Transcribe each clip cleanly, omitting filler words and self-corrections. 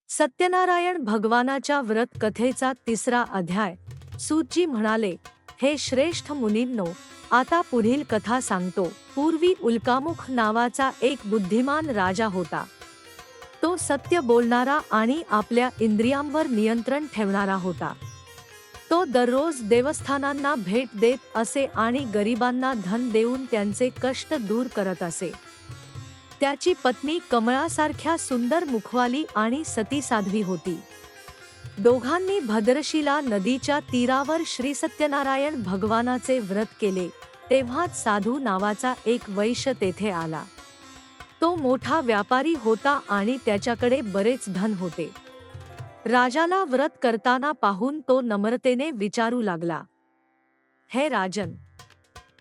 सत्यनारायण भगवानाच्या व्रत कथेचा तिसरा अध्याय। सूतजी म्हणाले, हे श्रेष्ठ मुनींनो, आता पुढील कथा सांगतो। पूर्वी उल्कामुख नावाचा एक बुद्धिमान राजा होता। तो सत्य बोलणारा आणि आपल्या इंद्रियांवर नियंत्रण ठेवणारा होता। तो दररोज देवस्थानांना भेट देत असे आणि गरिबांना धन देऊन त्यांचे कष्ट दूर करत असे। त्याची पत्नी कमळासारख्या सुंदर मुखवाली आणि सती साध्वी होती। दोघांनी भद्रशिला नदीच्या तीरावर श्री सत्यनारायण भगवानाचे व्रत केले। तेव्हाच साधू नावाचा एक वैश्य तेथे आला। तो मोठा व्यापारी होता आणि त्याच्याकडे बरेच धन होते। राजाला व्रत करताना पाहून तो नम्रतेने विचारू लागला, हे राजन,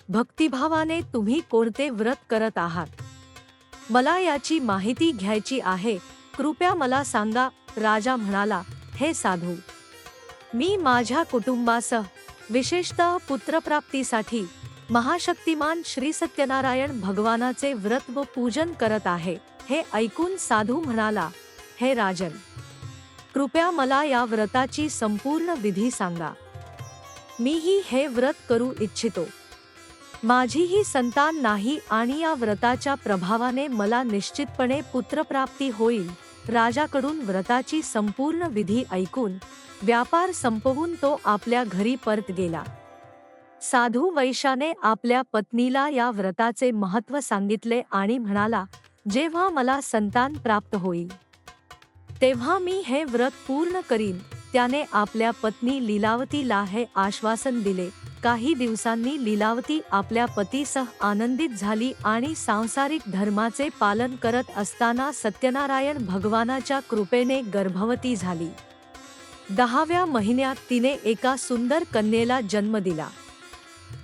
भक्तिभावाने तुम्ही कोणते व्रत करत आहात? मला याची माहिती घ्यायची आहे, कृपया मला सांगा। राजा म्हणाला, हे साधू, मी माझ्या कुटुंबासह विशेषतः पुत्रप्राप्तीसाठी महाशक्तिमान श्री सत्यनारायण भगवानाचे व्रत व पूजन करत आहे। हे ऐकून साधू म्हणाला, हे राजन, कृपया मला या व्रताची संपूर्ण विधी सांगा। मीही हे व्रत करू इच्छितो। माझीही संतान नाही आणि या व्रताच्या प्रभावाने मला निश्चितपणे पुत्रप्राप्ती होईल। राजाकडून व्रताची संपूर्ण विधी ऐकून व्यापार संपवून तो आपल्या घरी परत गेला। साधू वैश्याने आपल्या पत्नीला या व्रताचे महत्त्व सांगितले आणि म्हणाला, जेव्हा मला संतान प्राप्त होईल तेव्हा मी हे व्रत पूर्ण करीन। त्याने आपल्या पत्नी लीलावतीला हे आश्वासन दिले। काही दिवसांनी लीलावती आपल्या पतीसह आनंदित झाली आणि सांसारिक धर्माचे पालन करत असताना सत्यनारायण भगवानाच्या कृपेने गर्भवती झाली। 10व्या महिन्यात तिने एका सुंदर कन्येला जन्म दिला।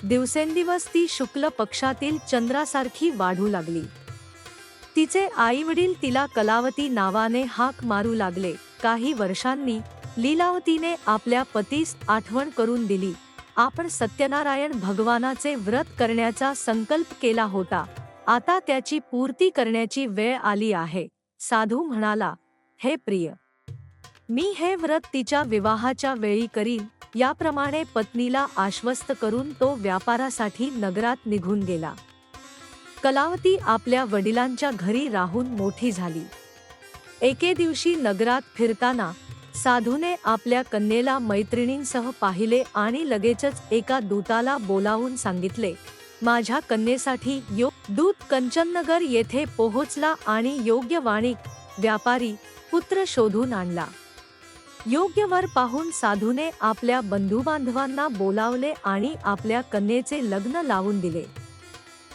दिवसेंदिवस ती शुक्ल पक्षातील चंद्रासारखी वाढू लागली। तिचे आईवडील तिला कलावती नावाने हाक मारू लागले। काही वर्षांनी लीलावतीने आपल्या पतीस आठवण करून दिली, आपण सत्यनारायण भगवानाचे व्रत करण्याचा संकल्प केला होता, आता त्याची पूर्ती करण्याची वेळ आली आहे। साधू म्हणाला, हे प्रिय, मी हे व्रत तिच्या विवाहाच्या वेळी करीन। याप्रमाणे पत्नीला आश्वस्त करून तो व्यापारासाठी नगरात निघून गेला। कलावती आपल्या वडिलांच्या घरी राहून मोठी झाली। एके दिवशी नगरात फिरताना साधूने आपल्या कन्येला मैत्रिणींसह पाहिले आणि लगेचच एका दूताला बोलावून सांगितले, माझ्या कन्येसाठी दूत कंचननगर येथे पोहोचला आणि योग्य वाणिक व्यापारी पुत्र शोधून आणला। योग्य वर पाहून साधूने आपल्या बंधुबांधवांना बोलावले आणि आपल्या कन्येचे लग्न लावून दिले।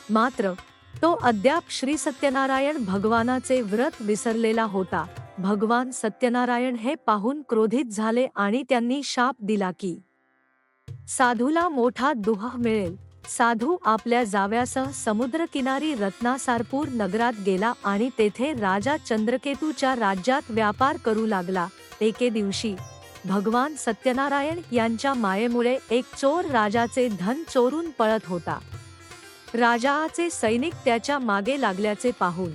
मात्र तो अद्याप श्री सत्यनारायण भगवानाचे व्रत विसरलेला होता। भगवान सत्यनारायण हे पाहून क्रोधित झाले आणि त्यांनी शाप दिला की साधूला मोठा दुःख मिळेल। साधू आपल्या जाव्यासह समुद्रकिनारी रत्नासारपूर नगरात गेला आणि तेथे राजा चंद्रकेतूच्या राज्यात व्यापार करू लागला। एके दिवशी भगवान सत्यनारायण यांच्या मायेमुळे एक चोर राजाचे धन चोरून पळत होता। राजाचे सैनिक त्याच्या मागे लागल्याचे पाहून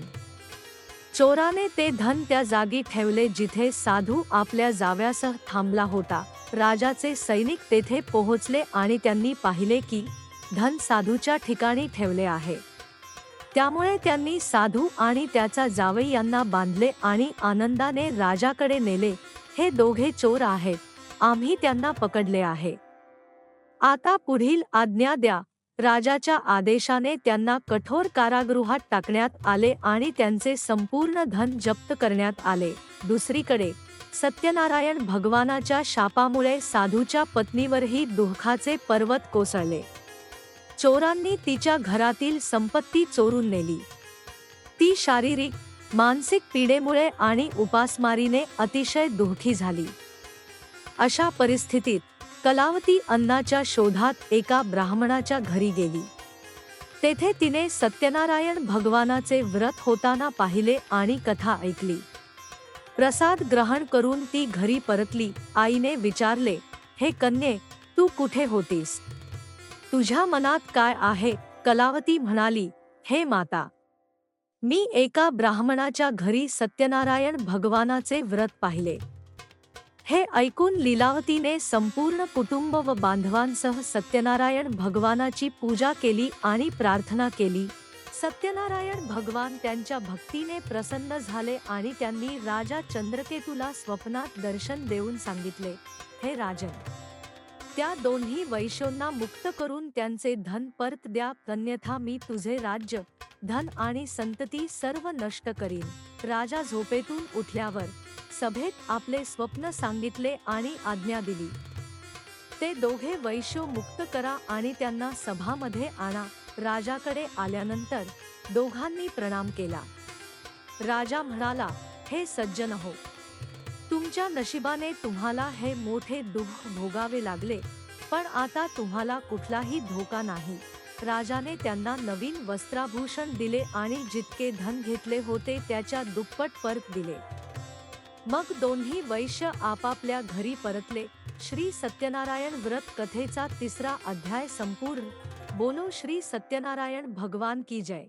चोराने ते धन त्या जागी ठेवले जिथे साधू आपल्या जाव्यासह थांबला होता। राजाचे सैनिक तेथे पोहोचले आणि त्यांनी पाहिले की धन साधूच्या ठिकाणी ठेवले आहे। त्यामुळे त्यांनी साधू आणि त्याचा जावई यांना बांधले आणि आनंदाने राजाकडे नेले। हे दोघे चोर आहेत, आम्ही त्यांना पकडले आहे, आता पुढील आज्ञा द्या। राजाच्या आदेशाने त्यांना कठोर कारागृहात टाकण्यात आले आणि त्यांचे संपूर्ण धन जप्त करण्यात आले। दुसरीकडे सत्यनारायण भगवानाच्या शापामुळे साधूच्या पत्नीवरही दुःखाचे पर्वत कोसळले। चोरांनी तिच्या घरातील संपत्ती चोरून नेली। ती शारीरिक मानसिक पीडेमुळे आणि उपासमारीने अतिशय दुःखी झाली। अशा परिस्थितीत कलावती अन्नाच्या शोधात एका ब्राह्मणाच्या घरी गेली। तेथे तिने सत्यनारायण भगवानाचे व्रत होताना पाहिले आणि कथा ऐकली। प्रसाद ग्रहण करून ती घरी परतली। आईने विचारले, हे कन्ये, तू कुठे होतीस? तुझ्या मनात काय आहे? कलावती म्हणाली, हे माता, मी एका ब्राह्मणाच्या घरी सत्यनारायण भगवानाचे व्रत पाहिले. हे ऐकून लीलावतीने संपूर्ण कुटुंब व बांधवांसह सत्यनारायण भगवानाची पूजा केली आणि प्रार्थना केली. सत्यनारायण भगवान त्यांच्या भक्तीने प्रसन्न झाले आणि त्यांनी राजा चंद्रकेतूला स्वप्नात दर्शन देऊन सांगितले, हे राजन, त्या दोन्ही वैश्योंना मुक्त करून त्यांचे धन परत द्या, अन्यथा मी तुझे राज्य, धन आणि संतती सर्व नष्ट करीन. राजा झोपेतून उठल्यावर सभेत आपले स्वप्न सांगितले आणि आज्ञा दिली. ते दोघे वैश्य मुक्त करा आणि त्यांना सभामध्ये आणा. राजाकडे आल्यानंतर दोघांनी प्रणाम केला. राजा म्हणाला, हे सज्जन हो, तुमच्या नशिबाने तुम्हाला हे मोठे दुःख भोगावे लागले, पण आता तुम्हाला कुठलाही धोका नाही. राजाने त्यांना नवीन वस्त्राभूषण दिले आणि जितके धन घेतले होते त्याच्या दुप्पट परत दिले. मग दोन्ही वैश्य आपापल्या घरी परतले. श्री सत्यनारायण व्रत कथेचा 3रा अध्याय संपूर्ण. बोलो श्री सत्यनारायण भगवान की जय.